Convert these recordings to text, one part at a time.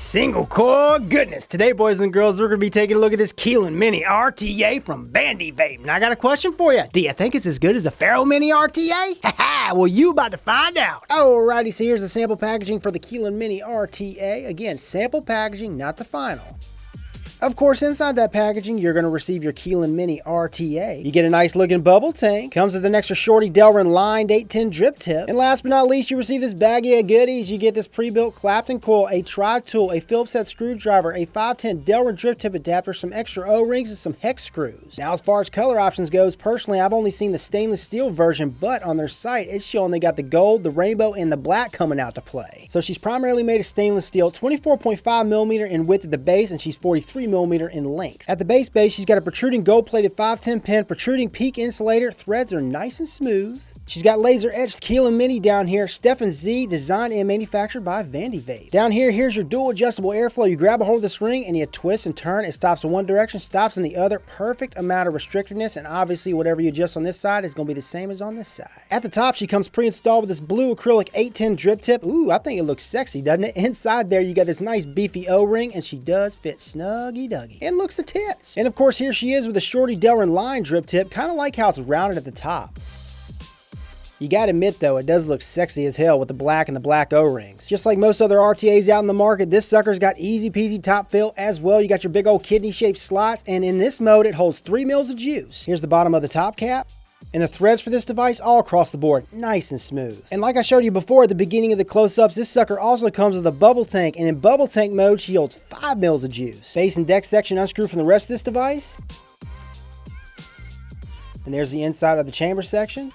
Single core goodness. Today, boys and girls, we're going to be taking a look at this Kylin Mini RTA from Bandy Vape. Now, I got a question for you. Do you think it's as good as the Pharaoh Mini RTA? Haha, well, you about to find out. Alrighty, so here's the sample packaging for the Kylin Mini RTA. Again, sample packaging, not the final. Of course, inside that packaging, you're going to receive your Kylin Mini RTA. You get a nice looking bubble tank. Comes with an extra shorty Delrin lined 810 drip tip. And last but not least, you receive this baggie of goodies. You get this pre-built Clapton coil, a tri-tool, a Phillips head screwdriver, a 510 Delrin drip tip adapter, some extra O-rings, and some hex screws. Now, as far as color options goes, personally, I've only seen the stainless steel version, but on their site, it's showing they got the gold, the rainbow, and the black coming out to play. So she's primarily made of stainless steel, 24.5 millimeter in width at the base, and she's 43 millimeter in length. At the base, she's got a protruding gold-plated 510 pin, protruding peak insulator. Threads are nice and smooth. She's got laser-etched Kylin Mini down here, Stefan Z, designed and manufactured by Bandy Vape. Down here, here's your dual adjustable airflow. You grab a hold of this ring and you twist and turn. It stops in one direction, stops in the other. Perfect amount of restrictiveness, and obviously whatever you adjust on this side is going to be the same as on this side. At the top, she comes pre-installed with this blue acrylic 810 drip tip. Ooh, I think it looks sexy, doesn't it? Inside there, you got this nice beefy O-ring, and she does fit snuggy-duggy. And looks the tits. And of course, here she is with a shorty Delrin line drip tip, kind of like how it's rounded at the top. You gotta admit though, it does look sexy as hell with the black and the black O-rings. Just like most other RTAs out in the market, this sucker's got easy peasy top fill as well. You got your big old kidney shaped slots, and in this mode, it holds 3 mils of juice. Here's the bottom of the top cap. And the threads for this device all across the board, nice and smooth. And like I showed you before at the beginning of the close-ups, this sucker also comes with a bubble tank, and in bubble tank mode, she holds 5 mils of juice. Base and deck section unscrewed from the rest of this device. And there's the inside of the chamber section.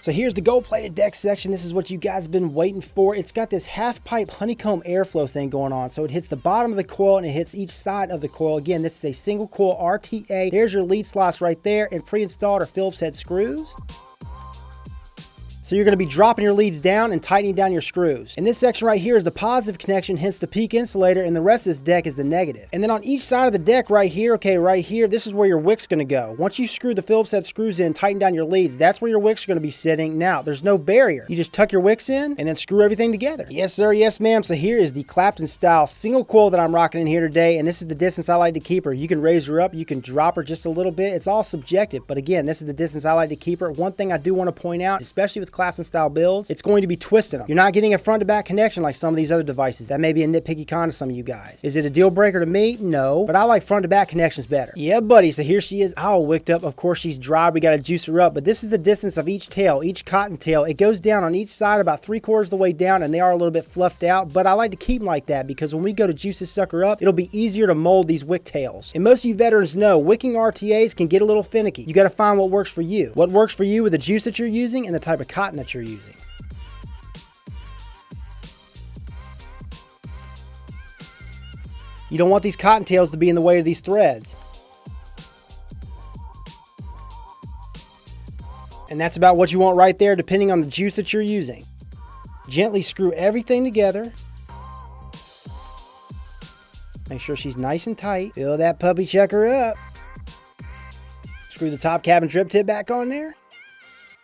So here's the gold-plated deck section. This is what you guys have been waiting for. It's got this half-pipe honeycomb airflow thing going on. So it hits the bottom of the coil and it hits each side of the coil. Again, this is a single coil RTA. There's your lead slots right there, and pre-installed are Phillips head screws. So you're going to be dropping your leads down and tightening down your screws. And this section right here is the positive connection, hence the peak insulator, and the rest of this deck is the negative. And then on each side of the deck right here, okay, right here, this is where your wick's going to go. Once you screw the Phillips head screws in, tighten down your leads, that's where your wick's going to be sitting. Now, there's no barrier. You just tuck your wicks in and then screw everything together. Yes, sir. Yes, ma'am. So here is the Clapton style single coil that I'm rocking in here today, and this is the distance I like to keep her. You can raise her up, you can drop her just a little bit. It's all subjective, but again, this is the distance I like to keep her. One thing I do want to point out, especially with Clapton style builds, it's going to be twisting them. You're not getting a front to back connection like some of these other devices. That may be a nitpicky con to some of you guys. Is it a deal breaker to me? No, but I like front to back connections better. Yeah, buddy. So here she is, all wicked up. Of course, she's dry. We got to juice her up, but this is the distance of each tail, each cotton tail. It goes down on each side about 3/4 of the way down, and they are a little bit fluffed out, but I like to keep them like that because when we go to juice this sucker up, it'll be easier to mold these wick tails. And most of you veterans know wicking RTAs can get a little finicky. You got to find what works for you. What works for you with the juice that you're using and the type of cotton that you're using. You don't want these cottontails to be in the way of these threads. And that's about what you want right there, depending on the juice that you're using. Gently screw everything together. Make sure she's nice and tight. Fill that puppy checker up. Screw the top cabin drip tip back on there.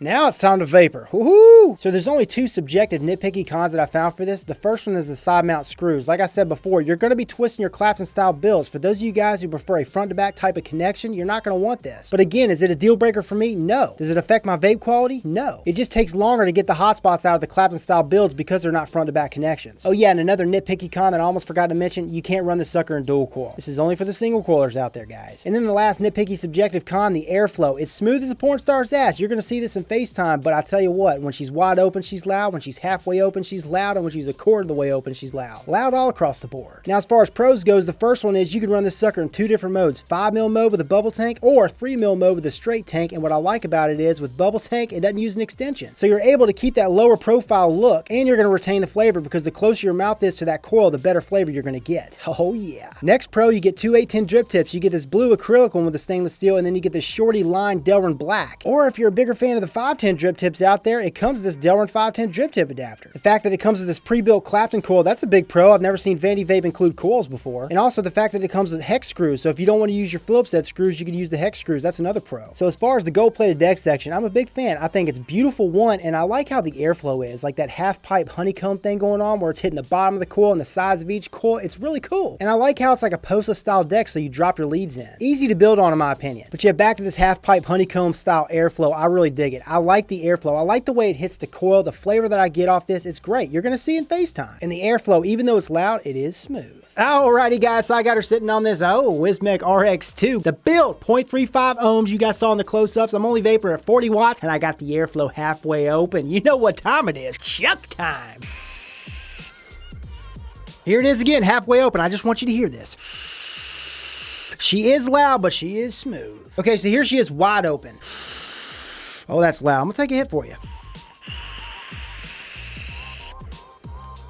Now it's time to vapor. Woohoo! So there's only two subjective nitpicky cons that I found for this. The first one is the side mount screws. Like I said before, you're going to be twisting your Clapton style builds. For those of you guys who prefer a front to back type of connection, you're not going to want this. But again, is it a deal breaker for me? No. Does it affect my vape quality? No. It just takes longer to get the hot spots out of the Clapton style builds because they're not front to back connections. Oh yeah, and another nitpicky con that I almost forgot to mention, you can't run this sucker in dual coil. This is only for the single coilers out there, guys. And then the last nitpicky subjective con, the airflow. It's smooth as a porn star's ass. You're going to see this in FaceTime, but I tell you what, when she's wide open, she's loud. When she's halfway open, she's loud. And when she's a quarter of the way open, she's loud. Loud all across the board. Now, as far as pros goes, the first one is you can run this sucker in two different modes. 5 mil mode with a bubble tank or 3 mil mode with a straight tank. And what I like about it is with bubble tank, it doesn't use an extension. So you're able to keep that lower profile look, and you're going to retain the flavor because the closer your mouth is to that coil, the better flavor you're going to get. Oh yeah. Next pro, you get two 810 drip tips. You get this blue acrylic one with the stainless steel, and then you get this shorty line Delrin black. Or if you're a bigger fan of the 510 drip tips out there, it comes with this Delrin 510 drip tip adapter. The fact that it comes with this pre-built Clapton coil, that's a big pro. I've never seen Vandy Vape include coils before. And also the fact that it comes with hex screws, so if you don't want to use your Phillips head screws, you can use the hex screws. That's another pro. So as far as the gold-plated deck section, I'm a big fan. I think it's beautiful, one, and I like how the airflow is, like that half-pipe honeycomb thing going on where it's hitting the bottom of the coil and the sides of each coil. It's really cool. And I like how it's like a POSA style deck, so you drop your leads in. Easy to build on in my opinion. But yeah, back to this half-pipe honeycomb style airflow, I really dig it. I like the airflow. I like the way it hits the coil. The flavor that I get off this, it's great. You're gonna see in FaceTime. And the airflow, even though it's loud, it is smooth. Alrighty guys, so I got her sitting on this Wismec RX2. The build, 0.35 ohms, you guys saw in the close-ups. I'm only vaping at 40 watts, and I got the airflow halfway open. You know what time it is. Chuck time. Here it is again, halfway open. I just want you to hear this. She is loud, but she is smooth. Okay, so here she is wide open. Oh, that's loud. I'm gonna take a hit for you.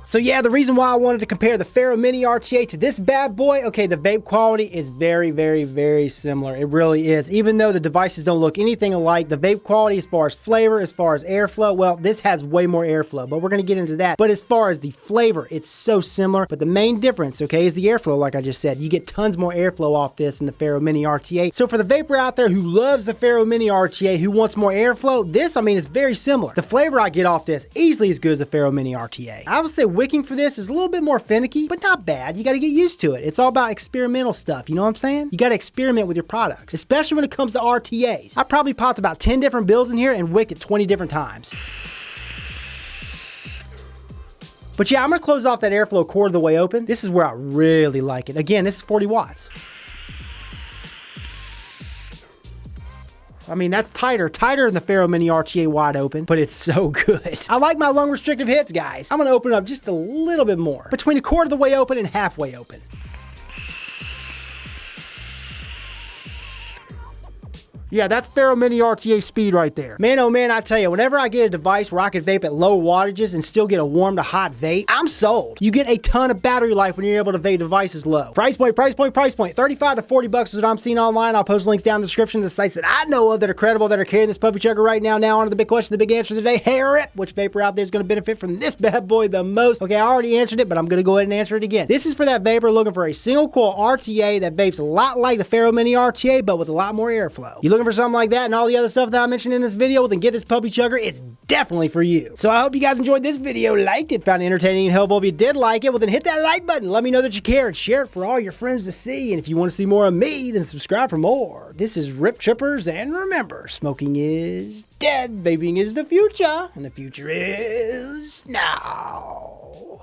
So yeah, the reason why I wanted to compare the Pharaoh Mini RTA to this bad boy, okay, the vape quality is very, very, very similar. It really is. Even though the devices don't look anything alike, the vape quality as far as flavor, as far as airflow, well, this has way more airflow, but we're gonna get into that. But as far as the flavor, it's so similar. But the main difference, okay, is the airflow, like I just said. You get tons more airflow off this than the Pharaoh Mini RTA. So for the vapor out there who loves the Pharaoh Mini RTA, who wants more airflow, this, I mean, is very similar. The flavor I get off this, easily as good as the Pharaoh Mini RTA. I would say wicking for this is a little bit more finicky, but not bad. You got to get used to it. It's all about experimental stuff. You know what I'm saying? You got to experiment with your products, especially when it comes to RTAs. I probably popped about 10 different builds in here and wicked it 20 different times. But yeah, I'm going to close off that airflow quarter of the way open. This is where I really like it. Again, this is 40 watts. I mean, that's tighter than the Pharaoh Mini RTA wide open, but it's so good. I like my lung restrictive hits, guys. I'm gonna open it up just a little bit more. Between a quarter of the way open and halfway open. Yeah, that's Pharaoh Mini RTA speed right there. Man, oh man, I tell you, whenever I get a device where I can vape at low wattages and still get a warm to hot vape, I'm sold. You get a ton of battery life when you're able to vape devices low. Price point. 35 to 40 bucks is what I'm seeing online. I'll post links down in the description to the sites that I know of that are credible, that are carrying this puppy chugger right now. Now on to the big question, the big answer of the day. Hey, Rip, which vapor out there is going to benefit from this bad boy the most? Okay, I already answered it, but I'm going to go ahead and answer it again. This is for that vapor looking for a single coil RTA that vapes a lot like the Pharaoh Mini RTA, but with a lot more airflow. You looking for something like that and all the other stuff that I mentioned in this video, well, then get this puppy chugger. It's definitely for you. So I hope you guys enjoyed this video, liked it, found it entertaining and helpful. If you did like it, well, then hit that like button. Let me know that you care and share it for all your friends to see. And if you want to see more of me, then subscribe for more. This is Rip Trippers, and remember, smoking is dead, vaping is the future, and the future is now.